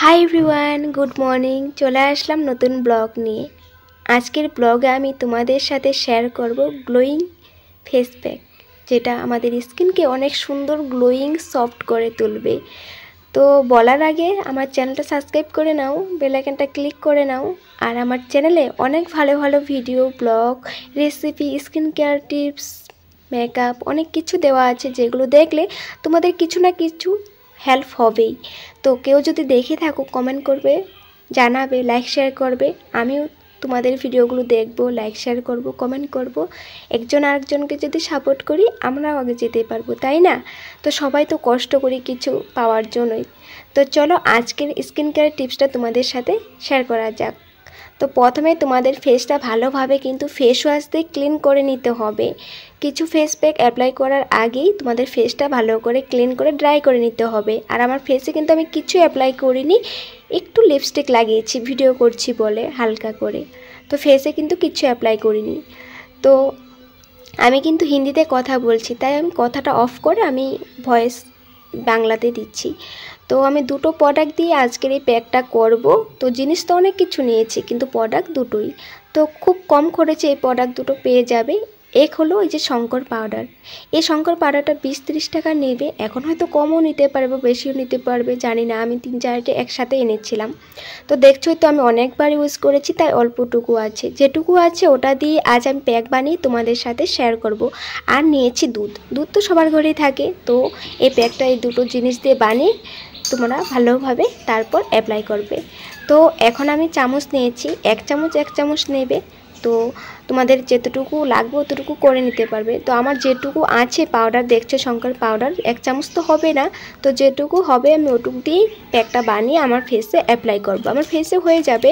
Hi everyone, good morning. চলে আসলাম নতুন blog নিয়ে। আজকের ব্লগে আমি তোমাদের সাথে শেয়ার করব গ্লোয়িং ফেস প্যাক, যেটা আমাদের স্কিনকে অনেক সুন্দর গ্লোয়িং সফট করে তুলবে। তো বলার আগে আমার চ্যানেলটা সাবস্ক্রাইব করে নাও, বেল আইকনটা ক্লিক করে নাও। আর আমার চ্যানেলে অনেক ভালো ভালো video, blog, recipe, skin care tips, makeup অনেক কিছু দেওয়া আছে, যেগুলো দেখলে তোমাদের কিছু না কিছু হেল্প হবেই। তো কেউ যদি দেখে থাকো কমেন্ট করবে, জানাবে, লাইক শেয়ার করবে। আমিও তোমাদের ভিডিওগুলো দেখব, লাইক শেয়ার করব, কমেন্ট করব। একজন আরেকজনকে যদি সাপোর্ট করি আমরাও আগে যেতে পারবো, তাই না? তো সবাই তো কষ্ট করি কিছু পাওয়ার জন্যই। তো চলো আজকের স্কিন কেয়ার টিপসটা তোমাদের সাথে শেয়ার করা যাক। তো প্রথমে তোমাদের ফেসটা ভালোভাবে কিন্তু ফেস ওয়াশ দিয়ে ক্লিন করে নিতে হবে। কিছু ফেস প্যাক অ্যাপ্লাই করার আগেই তোমাদের ফেসটা ভালো করে ক্লিন করে ড্রাই করে নিতে হবে। আর আমার ফেসে কিন্তু আমি কিছু অ্যাপ্লাই করিনি, একটু লিপস্টিক লাগিয়েছি ভিডিও করছি বলে হালকা করে। তো ফেসে কিন্তু কিছু অ্যাপ্লাই করিনি। তো আমি কিন্তু হিন্দিতে কথা বলছি, তাই আমি কথাটা অফ করে আমি ভয়েস বাংলাতে দিচ্ছি। তো আমি দুটো প্রোডাক্ট দিয়ে আজকের এই প্যাকটা করব। তো জিনিস তো অনেক কিছু নিয়েছি, কিন্তু প্রোডাক্ট দুটোই। তো খুব কম খরচে এই প্রোডাক্ট দুটো পেয়ে যাবে। এক হলো এই যে শঙ্কর পাউডার। এই শঙ্কর পাউডারটা 20-30 টাকা নেবে, এখন হয়তো কমও নিতে পারবে, বেশিও নিতে পারবে, জানি না। আমি 3-4টে একসাথে এনেছিলাম। তো দেখছোই তো আমি অনেকবার ইউজ করেছি, তাই অল্পটুকু আছে। যেটুকু আছে ওটা দিয়ে আজ আমি প্যাক বানিয়ে তোমাদের সাথে শেয়ার করব। আর নিয়েছি দুধ। দুধ তো সবার ঘরেই থাকে। তো এই প্যাকটা এই দুটো জিনিস দিয়ে বানিয়ে তোমরা ভালোভাবে তারপর অ্যাপ্লাই করবে। তো এখন আমি চামচ নিয়েছি, এক চামচ নেবে। তো তোমাদের যেতটুকু লাগবে অতটুকু করে নিতে পারবে। তো আমার যেটুকু আছে পাউডার, দেখছো শঙ্কর পাউডার, এক চামচ তো হবে না। তো যেটুকু হবে আমি ওটুকু দিয়ে প্যাকটা বানিয়ে আমার ফেসে অ্যাপ্লাই করব। আমার ফেসে হয়ে যাবে।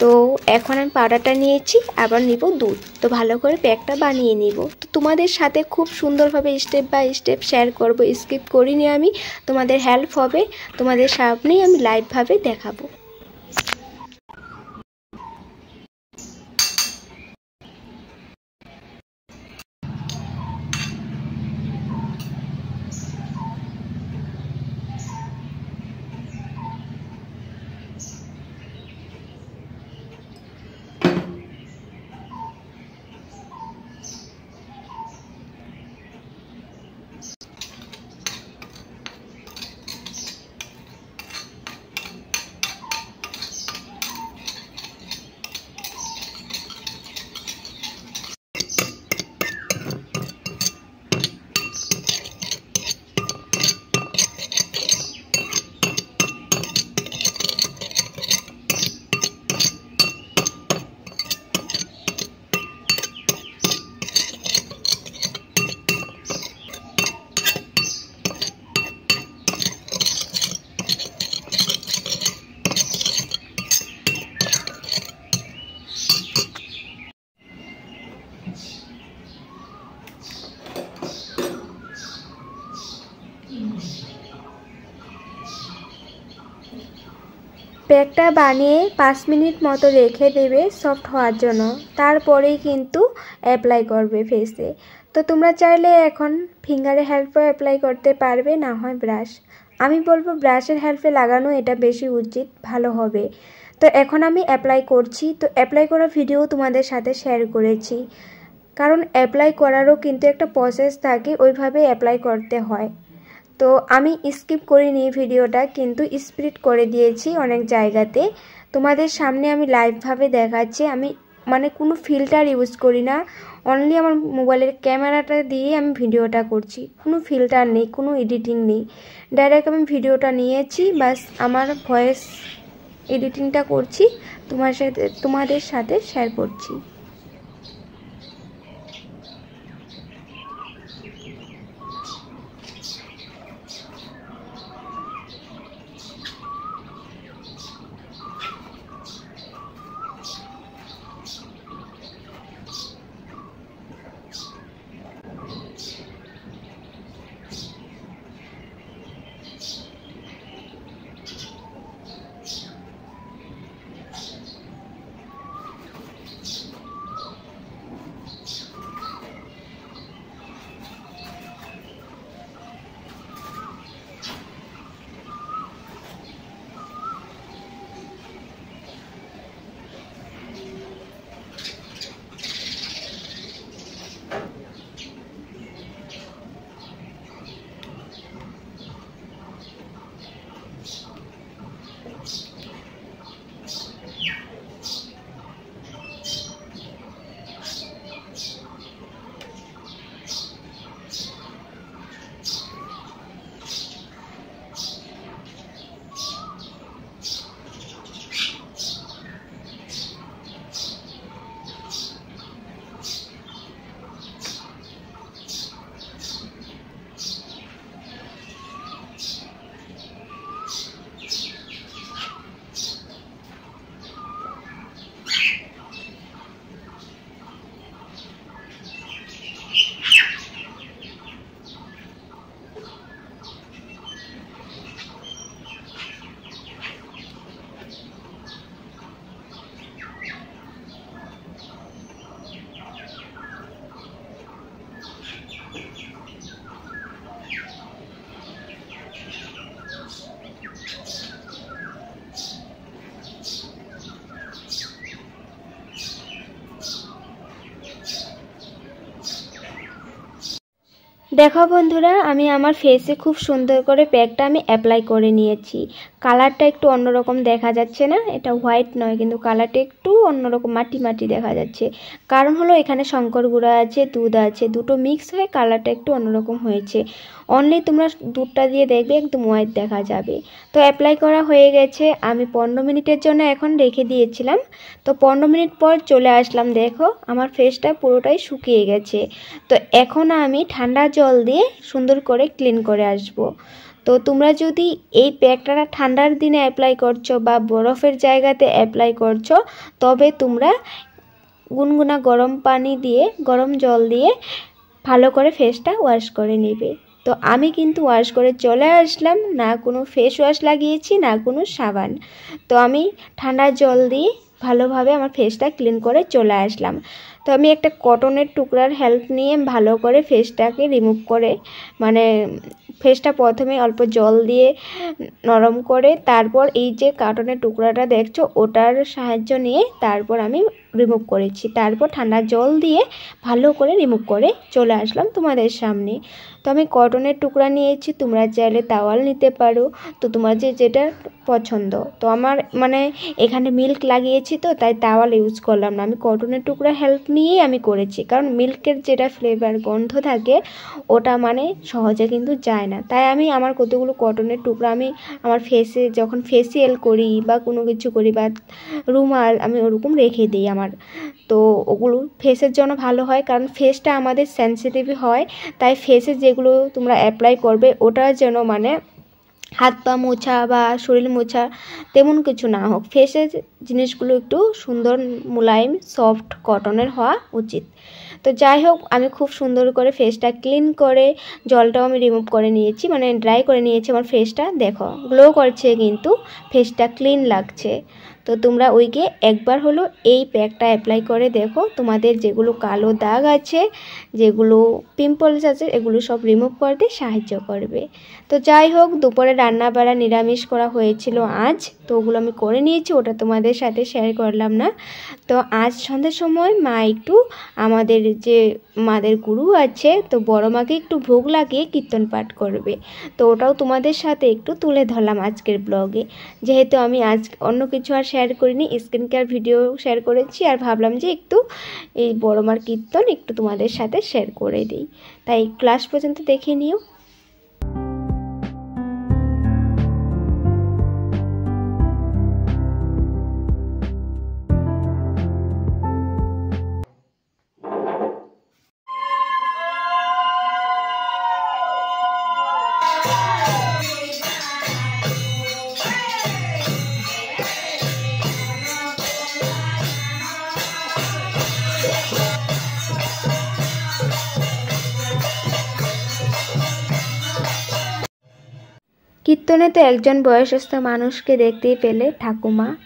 তো এখন আমি পাউডারটা নিয়েছি, আবার নিব দুধ। তো ভালো করে প্যাকটা বানিয়ে নিব। তো তোমাদের সাথে খুব সুন্দরভাবে স্টেপ বাই স্টেপ শেয়ার করব, স্কিপ করিনি আমি। তোমাদের হেল্প হবে, তোমাদের সামনেই আমি লাইভভাবে দেখাবো। প্যাকটা বানিয়ে 5 মিনিট মতো রেখে দেবে সফট হওয়ার জন্য। তারপরেই কিন্তু অ্যাপ্লাই করবে ফেসে। তো তোমরা চাইলে এখন ফিঙ্গারের হেল্পে অ্যাপ্লাই করতে পারবে, না হয় ব্রাশ। আমি বলবো ব্রাশের হেল্পে লাগানো এটা বেশি উচিত, ভালো হবে। তো এখন আমি অ্যাপ্লাই করছি। তো অ্যাপ্লাই করা ভিডিও তোমাদের সাথে শেয়ার করেছি, কারণ অ্যাপ্লাই করারও কিন্তু একটা প্রসেস থাকে, ওইভাবে অ্যাপ্লাই করতে হয়। তো আমি স্কিপ করিনি ভিডিওটা, কিন্তু স্প্লিট করে দিয়েছি অনেক জায়গাতে। তোমাদের সামনে আমি লাইভভাবে দেখাচ্ছি। আমি মানে কোনো ফিল্টার ইউজ করি না, অনলি আমার মোবাইলের ক্যামেরাটা দিয়ে আমি ভিডিওটা করছি। কোনো ফিল্টার নেই, কোনো এডিটিং নেই, ডাইরেক্ট আমি ভিডিওটা নিয়েছি, বাস আমার ভয়েস এডিটিংটা করছি, তোমাদের সাথে শেয়ার করছি। দেখো বন্ধুরা, আমি আমার ফেসে খুব সুন্দর করে প্যাকটা আমি অ্যাপ্লাই করে নিয়েছি। কালারটা একটু অন্যরকম দেখা যাচ্ছে না, এটা হোয়াইট নয় কিন্তু কালারটা একটু অন্যরকম মাটি মাটি দেখা যাচ্ছে। কারণ হলো এখানে শঙ্কর গুঁড়া আছে, দুধ আছে, দুটো মিক্স হয়ে কালারটা একটু অন্যরকম হয়েছে। অনলি তোমরা দুধটা দিয়ে দেখবে একদম হোয়াইট দেখা যাবে। তো অ্যাপ্লাই করা হয়ে গেছে, আমি 15 মিনিটের জন্য এখন রেখে দিয়েছিলাম। তো 15 মিনিট পর চলে আসলাম, দেখো আমার ফেসটা পুরোটাই শুকিয়ে গেছে। তো এখন আমি ঠান্ডা জল দিয়ে সুন্দর করে ক্লিন করে আসব। তো তোমরা যদি এই প্যাকটা ঠান্ডার দিনে অ্যাপ্লাই করছো বা বরফের জায়গাতে অ্যাপ্লাই করছো, তবে তোমরা গুনগুনা গরম পানি দিয়ে, গরম জল দিয়ে ভালো করে ফেসটা ওয়াশ করে নেবে। তো আমি কিন্তু ওয়াশ করে চলে আসলাম, না কোনো ফেস ওয়াশ লাগিয়েছি না কোনো সাবান। তো আমি ঠান্ডা জল দিয়ে ভালোভাবে আমার ফেসটা ক্লিন করে চলে আসলাম। তো আমি একটা কটনের টুকরার হেল্প নিয়ে ভালো করে ফেসটাকে রিমুভ করে, মানে ফেসটা প্রথমে অল্প জল দিয়ে নরম করে, তারপর এই যে কটনের টুকরাটা দেখছো ওটার সাহায্য নিয়ে তারপর আমি রিমুভ করেছি। তারপর ঠান্ডা জল দিয়ে ভালো করে রিমুভ করে চলে আসলাম তোমাদের সামনে। তো আমি কটনের টুকরা নিয়েছি, তোমরা চাইলে তাওয়াল নিতে পারো, তো তোমার যেটা পছন্দ। তো আমার মানে এখানে মিল্ক লাগিয়েছি তো তাই তাওয়াল ইউজ করলাম না, আমি কটনের টুকরা হেল্প নিয়েই আমি করেছি। কারণ মিল্কের যেটা ফ্লেভার গন্ধ থাকে ওটা মানে সহজে কিন্তু যায় না, তাই আমি আমার কতগুলো কটনের টুকরা আমি আমার ফেসে যখন ফেসিয়াল করি বা কোনো কিছু করি বা রুমাল আমি ওরকম রেখে দিই আমার। তো ওগুলো ফেসের জন্য ভালো হয়, কারণ ফেসটা আমাদের সেন্সিটিভ হয়। তাই ফেসে যেগুলো তোমরা অ্যাপ্লাই করবে ওটার যেন মানে হাত পা মোছা বা শরীর মোছা তেমন কিছু না হোক, ফেসের জিনিসগুলো একটু সুন্দর মোলায়েম সফট কটনের হওয়া উচিত। তো যাই হোক, আমি খুব সুন্দর করে ফেসটা ক্লিন করে জলটাও আমি রিমুভ করে নিয়েছি, মানে ড্রাই করে নিয়েছি। আমার ফেসটা দেখো গ্লো করছে, কিন্তু ফেসটা ক্লিন লাগছে। তো তোমরা ওইকে একবার হলো এই প্যাকটা অ্যাপ্লাই করে দেখো, তোমাদের যেগুলো কালো দাগ আছে, যেগুলো পিম্পলস আছে, এগুলো সব রিমুভ করতে সাহায্য করবে। তো যাই হোক, দুপুরে রান্না বাড়া নিরামিষ করা হয়েছিল আজ, তো ওগুলো আমি করে নিয়েছি, ওটা তোমাদের সাথে শেয়ার করলাম না। তো আজ সন্ধ্যার সময় মা একটু আমাদের যে মাদের গুরু আছে, তো বড় মাকে একটু ভোগ লাগিয়ে কীর্তন পাঠ করবে। তো ওটাও তোমাদের সাথে একটু তুলে ধরলাম আজকের ব্লগে। যেহেতু আমি আজ অন্য কিছু আর শেয়ার করিনি, স্কিন কেয়ার ভিডিও শেয়ার করেছি, আর ভাবলাম যে একটু এই বড় মার কীর্তন একটু তোমাদের সাথে শেয়ার করে দিই। তাই ক্লাস পর্যন্ত দেখে নিও। কীর্তনে তো একজন বয়সস্থ মানুষকে দেখতেই পেলে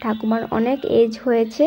ঠাকুমার অনেক এজ হয়েছে।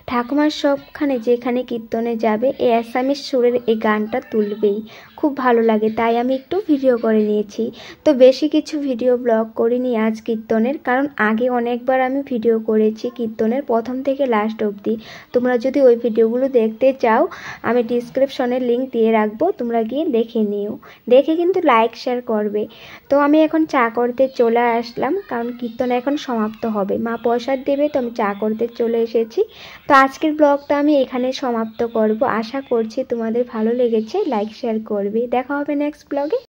ঠাকুমার সবখানে যেখানে কীর্তনে যাবে এই অ্যাসামিস সুরের এই গানটা তুলবেই, খুব ভালো লাগে, তাই আমি একটু ভিডিও করে নিয়েছি। তো বেশি কিছু ভিডিও ব্লগ করিনি আজ কীর্তনের, কারণ আগে অনেকবার আমি ভিডিও করেছি কীর্তনের প্রথম থেকে লাস্ট অবধি। তোমরা যদি ওই ভিডিওগুলো দেখতে চাও আমি ডিসক্রিপশনে লিঙ্ক দিয়ে রাখবো, তোমরা গিয়ে দেখে নিও, দেখে কিন্তু লাইক শেয়ার করবে। তো আমি এখন চা করতে চলে আসলাম, কারণ কীর্তন এখন সমাপ্ত হবে, মা প্রসাদ দেবে, তো আমি চা করতে চলে এসেছি। তো আজকের ব্লগটা আমি এখানে সমাপ্ত করব, আশা করছি তোমাদের ভালো লেগেছে, লাইক শেয়ার করবে। দেখা হবে নেক্সট ব্লগে।